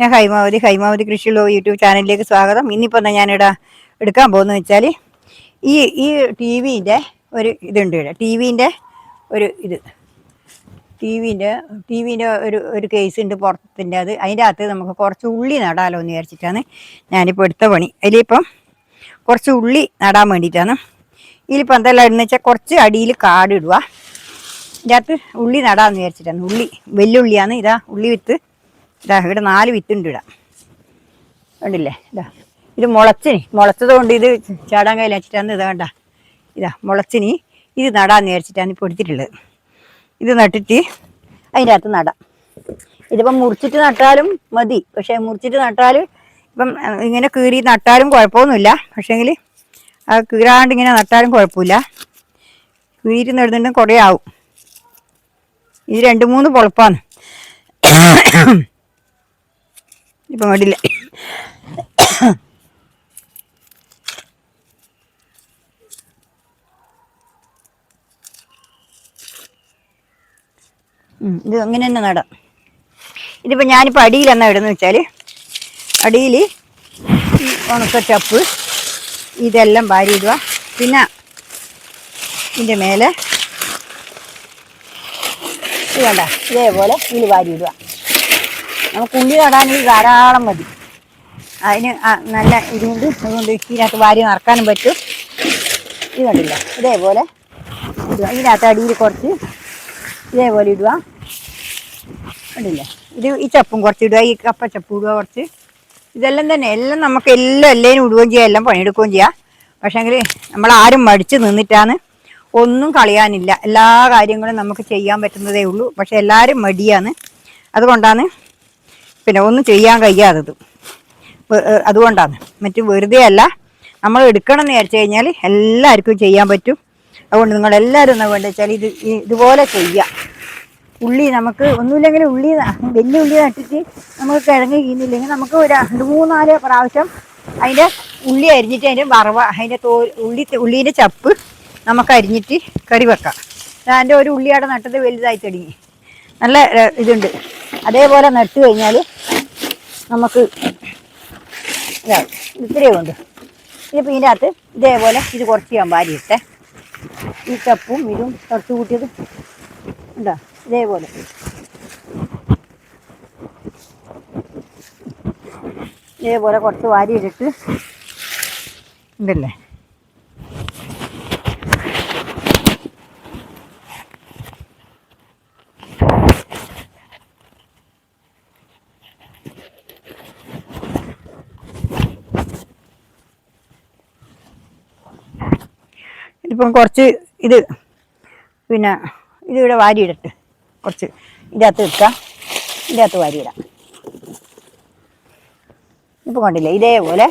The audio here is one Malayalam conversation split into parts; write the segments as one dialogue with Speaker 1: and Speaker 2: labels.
Speaker 1: ഞാൻ ഹൈമാവതി കൃഷിയുള്ള യൂട്യൂബ് ചാനലിലേക്ക് സ്വാഗതം. ഇന്നിപ്പോൾ എന്താ ഞാനിവിടെ എടുക്കാൻ പോകുന്നത് വെച്ചാൽ ഈ ടി വിൻ്റെ ഒരു ഇതുണ്ട് ഇവിടെ. ടി വിൻ്റെ ഒരു കേസ് ഉണ്ട് പുറത്തിൻ്റെ. അതിൻ്റെ അകത്ത് നമുക്ക് കുറച്ച് ഉള്ളി നടാലോ എന്ന് വിചാരിച്ചിട്ടാണ് ഞാനിപ്പോൾ എടുത്ത പണി. അതിലിപ്പം കുറച്ച് ഉള്ളി നടാൻ വേണ്ടിയിട്ടാണ്. ഇതിലിപ്പോൾ എന്തെല്ലാം ഇടുന്ന വെച്ചാൽ കുറച്ച് അടിയിൽ കാടിടുക. ഇതിൻ്റെ അകത്ത് ഉള്ളി നടാമെന്ന് വിചാരിച്ചിട്ടാണ്. വെല്ലുള്ളിയാണ്. ഉള്ളി വിത്ത് ഇവിടെ 4 വിത്തുണ്ട് ഇടാം. കണ്ടില്ലേ? ഇത് മുളച്ചത് കൊണ്ട് ഇത് ചാടാൻ കയ്യിൽ വെച്ചിട്ടാണ്. മുളച്ചിനി ഇത് നടാന്ന് വിചാരിച്ചിട്ടാണ് ഇപ്പോൾ എടുത്തിട്ടുള്ളത്. ഇത് നട്ടിട്ട് അതിൻ്റെ അകത്ത് നടാം. ഇതിപ്പം മുറിച്ചിട്ട് നട്ടാലും മതി. പക്ഷേ മുറിച്ചിട്ട് നട്ടാൽ ഇപ്പം ഇങ്ങനെ കീറി നട്ടാലും കുഴപ്പമൊന്നുമില്ല. പക്ഷേങ്കിൽ അത് കീറാണ്ട് ഇങ്ങനെ നട്ടാലും കുഴപ്പമില്ല. കീറി നടുന്നുണ്ടെങ്കിൽ കുറേ ആവും. ഇത് 2-3 പൊളപ്പാണ്. ഇപ്പം കണ്ടില്ല. ഇത് അങ്ങനെ തന്നെ നടാം. ഇതിപ്പോൾ ഞാനിപ്പോൾ അടിയിൽ എന്നാ ഇടുന്നത് വെച്ചാൽ അടിയിൽ ഈ ഉണക്കച്ചപ്പ് ഇതെല്ലാം വാരിയിടുക. പിന്നെ ഇതിൻ്റെ മേലെ ഇത് വേണ്ട ഇതേപോലെ ഇതിൽ വാരിയിടുക. നമുക്ക് ഉള്ളി നടാൻ ഇത് ധാരാളം മതി. അതിന് നല്ല ഇതുകൊണ്ട് അതുകൊണ്ട് ഇതിനകത്ത് വാരി നിറക്കാനും പറ്റും. ഇത് കണ്ടില്ല, ഇതേപോലെ ഇടുക. ഇതിനകത്ത് അടിയിൽ കുറച്ച് ഇതേപോലെ ഇടുക. കണ്ടില്ല, ഈ ചപ്പും കുറച്ച് ഇടുക. ഈ കപ്പച്ചപ്പ് ഇടുക കുറച്ച്. ഇതെല്ലാം തന്നെ നമുക്ക് എല്ലാവരും ഇടുകയും ചെയ്യാം, എല്ലാം പണിയെടുക്കുകയും ചെയ്യാം. പക്ഷേങ്കിൽ നമ്മളാരും മടിച്ച് നിന്നിട്ടാണ്. ഒന്നും കളയാനില്ല, എല്ലാ കാര്യങ്ങളും നമുക്ക് ചെയ്യാൻ പറ്റുന്നതേ ഉള്ളൂ. പക്ഷെ എല്ലാവരും മടിയാണ്. അതുകൊണ്ടാണ് പിന്നെ ഒന്നും ചെയ്യാൻ കഴിയാത്തത്. അതുകൊണ്ടാണ്, മറ്റു വെറുതെ അല്ല. നമ്മൾ എടുക്കണം എന്ന് വിചാരിച്ചു കഴിഞ്ഞാൽ എല്ലാവർക്കും ചെയ്യാൻ പറ്റും. അതുകൊണ്ട് നിങ്ങളെല്ലാവരും എന്താ വേണ്ടത് വെച്ചാൽ ഇതുപോലെ ചെയ്യുക. ഉള്ളി നമുക്ക് ഒന്നുമില്ലെങ്കിൽ വലിയ ഉള്ളി നട്ടിട്ട് നമുക്ക് കിഴങ്ങ് ചെയ്യുന്നില്ലെങ്കിൽ നമുക്ക് ഒരു 2-3-4 പ്രാവശ്യം അതിൻ്റെ ഉള്ളി അരിഞ്ഞിട്ട് അതിൻ്റെ ഉള്ളീൻ്റെ ചപ്പ് നമുക്ക് അരിഞ്ഞിട്ട് കറി വെക്കാം. അതിൻ്റെ ഒരു ഉള്ളിയുടെ നട്ടത് വലുതായി തുടങ്ങി നല്ല ഇതുണ്ട്. അതേപോലെ നട്ട് കഴിഞ്ഞാൽ നമുക്ക് ഇത്രയും ഉണ്ട്. ഇതിപ്പോൾ ഇതിൻ്റെ അകത്ത് ഇതേപോലെ ഇത് കുറച്ച് ഞാൻ വാരിയിട്ടെ. ഈ ചപ്പും ഇതും കുറച്ച് കൂട്ടിയത് ഉണ്ടോ, ഇതേപോലെ കുറച്ച് വാരിയിട്ടിട്ട് ഉണ്ടല്ലേ. ഇതിപ്പം കുറച്ച് പിന്നെ ഇതിവിടെ വാരിയിടട്ട്. കുറച്ച് ഇതിനകത്ത് വെക്കാം, ഇതിനകത്ത് വാരിയിടാം. ഇപ്പം കണ്ടില്ലേ, ഇതേപോലെ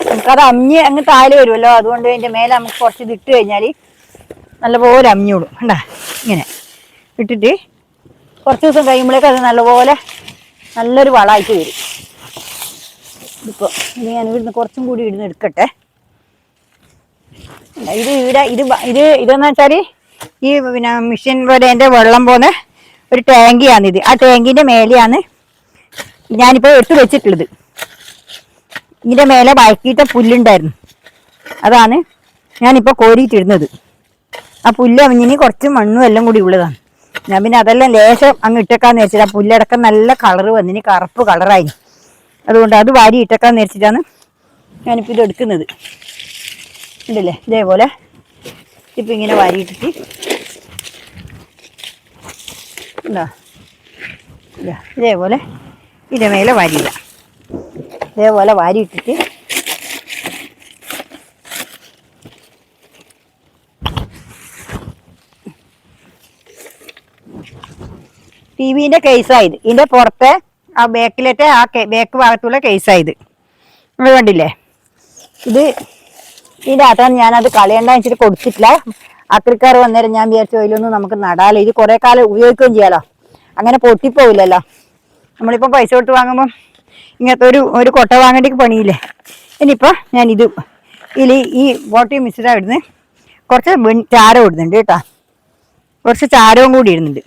Speaker 1: നമുക്കത് അങ്ങ് താഴെ വരുമല്ലോ. അതുകൊണ്ട് അതിൻ്റെ മേലെ നമുക്ക് കുറച്ച് ഇതിട്ട് കഴിഞ്ഞാൽ നല്ലപോലെ അമ്മിയോടും. കണ്ടാ, ഇങ്ങനെ ഇട്ടിട്ട് കുറച്ച് ദിവസം കഴിയുമ്പോഴേക്കും അത് നല്ലൊരു വളമായിട്ട് വരും. ഇതിപ്പോൾ ഞാൻ ഇവിടുന്ന് കുറച്ചും കൂടി ഇടുന്ന് എടുക്കട്ടെ. ഇതെന്ന് വെച്ചാൽ ഈ പിന്നെ മിഷൻ പോലെ എൻ്റെ വെള്ളം പോകുന്ന ഒരു ടാങ്കിയാണിത്. ആ ടാങ്കിൻ്റെ മേലെയാണ് ഞാനിപ്പോൾ എടുത്ത് വെച്ചിട്ടുള്ളത്. ഇതിൻ്റെ മേലെ വഴക്കിയിട്ട പുല്ലുണ്ടായിരുന്നു, അതാണ് ഞാനിപ്പോൾ കോരിയിട്ടിടുന്നത്. ആ പുല്ല് അമിഞ്ഞിന് കുറച്ച് മണ്ണും എല്ലാം കൂടി ഉള്ളതാണ്. ഞാൻ പിന്നെ അതെല്ലാം ലേശം അങ്ങ് ഇട്ടേക്കാന്ന് വെച്ചിട്ട് ആ പുല്ലടക്കം നല്ല കളറ് വന്നിന്, കറുപ്പ് കളറായി. അതുകൊണ്ട് അത് വാരി ഇട്ടേക്കാന്ന് വെച്ചിട്ടാണ് ഞാനിപ്പോൾ ഇത് എടുക്കുന്നത്. ഉണ്ടല്ലേ, ഇതേപോലെ ഇപ്പം ഇങ്ങനെ വാരിയിട്ടിട്ട് ഉണ്ടോ, ഇതേപോലെ ഇതിൻ്റെ മേലെ വാരിയില്ല. ഇതേപോലെ വാരിയിട്ടിട്ട് ടി വിൻ്റെ കേസായത്. ഇതിൻ്റെ പുറത്തെ ആ ബാക്കിലത്തെ ബാക്ക് ഭാഗത്തുള്ള കേസായത് നിങ്ങൾ കണ്ടില്ലേ. ഇതിൻ്റെ അകത്താണ് ഞാനത് കളയണ്ടെന്ന് വെച്ചിട്ട് കൊടുത്തിട്ടില്ല. ആക്രിക്കാർ വന്നേരം ഞാൻ വിചാരിച്ചു അതിലൊന്നും നമുക്ക് നടാലോ, ഇത് കുറേ കാലം ഉപയോഗിക്കുകയും ചെയ്യാലോ, അങ്ങനെ പൊട്ടിപ്പോവില്ലല്ലോ. നമ്മളിപ്പോൾ പൈസ കൊടുത്ത് വാങ്ങുമ്പം ഇങ്ങനത്തെ ഒരു കൊട്ട വാങ്ങേണ്ടിക്ക് പണിയില്ലേ. ഇനിയിപ്പോൾ ഞാൻ ഈ ബോട്ടി മിശ്ര ഇടുന്ന് കുറച്ച് ചാരം ഇടുന്നുണ്ട് കേട്ടോ. കുറച്ച് ചാരവും കൂടി ഇടുന്നുണ്ട്.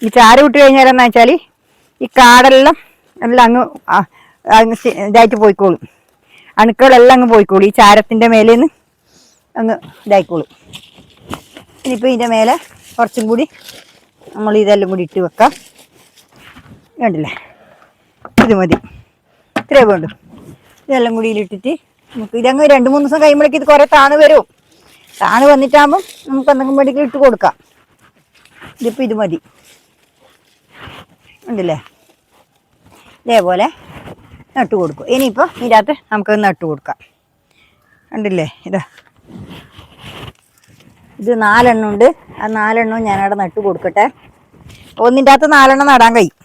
Speaker 1: ഈ ചാരം ഇട്ട് കഴിഞ്ഞാൽ എന്താ വെച്ചാൽ ഈ കാടെല്ലാം എല്ലാം അങ്ങ് ഇതായിട്ട് പോയിക്കോളും. അണുക്കളെല്ലാം അങ്ങ് പോയിക്കോളും. ഈ ചാരത്തിൻ്റെ മേലേന്ന് അങ്ങ് ഇതായിക്കോളും. ഇനിയിപ്പോൾ ഇതിൻ്റെ മേലെ കുറച്ചും കൂടി നമ്മൾ ഇതെല്ലാം കൂടി ഇട്ട് വെക്കാം. കണ്ടില്ലേ, ഇത് മതി, ഇത്രേ വേണ്ടു. ഇതെല്ലാം കൂടി ഇതിലിട്ടിട്ട് നമുക്ക് ഇതങ്ങ് 2-3 ദിവസം കഴിയുമ്പോഴേക്ക് ഇത് കുറേ താണ് വരും. താണ് വന്നിട്ടാകുമ്പം നമുക്ക് എന്തെങ്കിലും വേണ്ടിയെങ്കിലും ഇട്ട് കൊടുക്കാം. ഇതിപ്പോൾ ഇത് മതി. ഉണ്ടല്ലേ, ഇതേപോലെ നട്ട് കൊടുക്കും. ഇനിയിപ്പോൾ ഇതിൻ്റെ അകത്ത് നമുക്കത് നട്ട് കൊടുക്കാം. കണ്ടില്ലേ, ഇത് 4 എണ്ണം ഉണ്ട്. ആ 4 എണ്ണവും ഞാനവിടെ നട്ട് കൊടുക്കട്ടെ. ഒന്നിൻ്റെ അകത്ത് 4 എണ്ണം നടാൻ കഴിയും.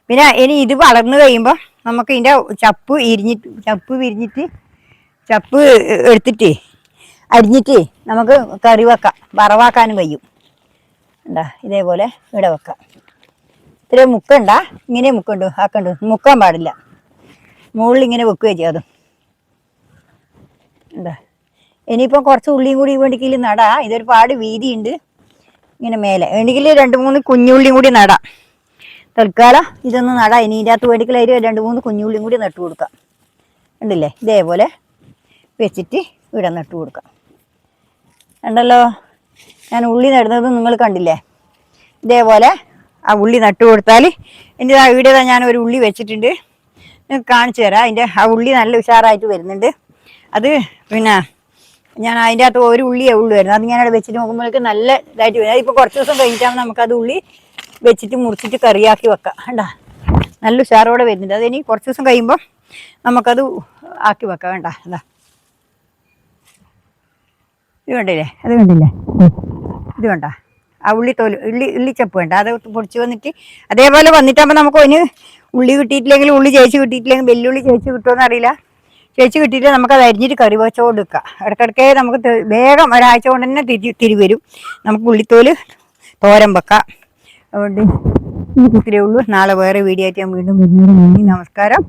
Speaker 1: പിന്നെ ഇനി ഇത് വളർന്നു കഴിയുമ്പോൾ നമുക്ക് ഇതിൻ്റെ ചപ്പ് എടുത്തിട്ട് അരിഞ്ഞിട്ട് നമുക്ക് കറി വെക്കാം, വറവാക്കാനും കഴിയും. എന്താ ഇതേപോലെ ഇവിടെ വെക്കാം. ഇത്രയും മുക്കണ്ട, ഇങ്ങനെ ആക്കണ്ടു, മുക്കാൻ പാടില്ല. മുകളിൽ ഇങ്ങനെ വെക്കുകയും ചെയ്യും. അതും എന്താ ഇനിയിപ്പോൾ കുറച്ച് ഉള്ളിയും കൂടി വേണ്ടിക്കിൽ നടാം. ഇതൊരുപാട് വീതിയുണ്ട്. ഇങ്ങനെ മേലെ വേണമെങ്കിൽ 2-3 കുഞ്ഞുള്ളിയും കൂടി നടാം. തൽക്കാലം ഇതൊന്ന് നടാം. ഇനി ഇതിൻ്റെ അകത്ത് വേണ്ടിക്കലായി 2-3 കുഞ്ഞുള്ളിയും കൂടി നട്ടു കൊടുക്കാം. ഉണ്ടല്ലേ, ഇതേപോലെ വെച്ചിട്ട് ഇവിടെ നട്ടു കൊടുക്കാം. ഉണ്ടല്ലോ, ഞാൻ ഉള്ളി നടുന്നത് നിങ്ങൾ കണ്ടില്ലേ. ഇതേപോലെ ആ ഉള്ളി നട്ടു കൊടുത്താൽ എൻ്റെ ഇവിടെ ഞാൻ ഒരു ഉള്ളി വെച്ചിട്ടുണ്ട്, നിങ്ങൾക്ക് കാണിച്ചു തരാം. അതിൻ്റെ ആ ഉള്ളി നല്ല ഉഷാറായിട്ട് വരുന്നുണ്ട്. അത് പിന്നെ ഞാൻ അതിൻ്റെ അകത്ത് ഒരു ഉള്ളിയേ ഉള്ളു വരുന്നത്. അത് ഞാനവിടെ വെച്ചിട്ട് നോക്കുമ്പോഴേക്ക് നല്ല ഇതായിട്ട് വരും. അതിപ്പോൾ കുറച്ച് ദിവസം കഴിഞ്ഞിട്ടാകുമ്പോൾ നമുക്കത് ഉള്ളി വെച്ചിട്ട് മുറിച്ചിട്ട് കറിയാക്കി വെക്കാം. കണ്ടാ, നല്ല ഉഷാറോടെ വരുന്നുണ്ട്. അതിനി കുറച്ച് ദിവസം കഴിയുമ്പോൾ നമുക്കത് ആക്കി വെക്കാം. വേണ്ട, എന്താ ഇത് കണ്ടില്ലേ, അത് കണ്ടില്ലേ, ഇത് വേണ്ട. ആ ഉള്ളിച്ചപ്പ് വേണ്ട, അത് പൊടിച്ച് വന്നിട്ട് അതേപോലെ വന്നിട്ടാകുമ്പോൾ നമുക്ക് അതിന് ഉള്ളി കിട്ടിയിട്ടില്ലെങ്കിൽ ഉള്ളി ചേച്ചി കിട്ടിയിട്ടില്ലെങ്കിൽ വെല്ലുള്ളി ചേച്ചി കിട്ടുമെന്ന് അറിയില്ല. ചേച്ചി കിട്ടിയിട്ട് നമുക്കത് അരിഞ്ഞിട്ട് കറി വെച്ചോണ്ട് വെക്കാം. ഇടയ്ക്കിടയ്ക്ക് നമുക്ക് വേഗം ഒരാഴ്ച കൊണ്ട് തന്നെ തിരി വരും. നമുക്ക് ഉള്ളിത്തോല് തോരൻ വെക്കാം. അതുകൊണ്ട് ഇത്രയേ ഉള്ളൂ. നാളെ വേറെ വീഡിയോ ആയിട്ട് ഞാൻ വീണ്ടും വരുന്നത്. നന്ദി, നമസ്കാരം.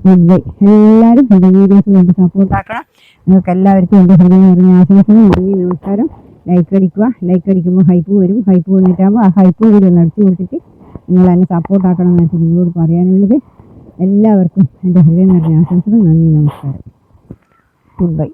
Speaker 1: എല്ലാവരും എൻ്റെ വീഡിയോസ് വേണ്ടി സപ്പോർട്ടാക്കണം. നിങ്ങൾക്ക് എല്ലാവർക്കും എൻ്റെ ഹൃദയം നിറഞ്ഞ ആശംസകൾ. നന്ദി, നമസ്കാരം. ലൈക്ക് അടിക്കുക. ലൈക്ക് അടിക്കുമ്പോൾ ഹൈപ്പ് വരും. ഹൈപ്പ് വന്നിട്ടാകുമ്പോൾ ആ ഹൈപ്പും കൂടി ഒന്ന് അടിച്ചു കൊടുത്തിട്ട് നിങ്ങൾ എന്നെ സപ്പോർട്ടാക്കണം എന്നാണ് നിങ്ങളോട് പറയാനുള്ളത്. എല്ലാവർക്കും എൻ്റെ ഹൃദയം നിറഞ്ഞ ആശംസകൾ. നന്ദി, നമസ്കാരം. Good bye.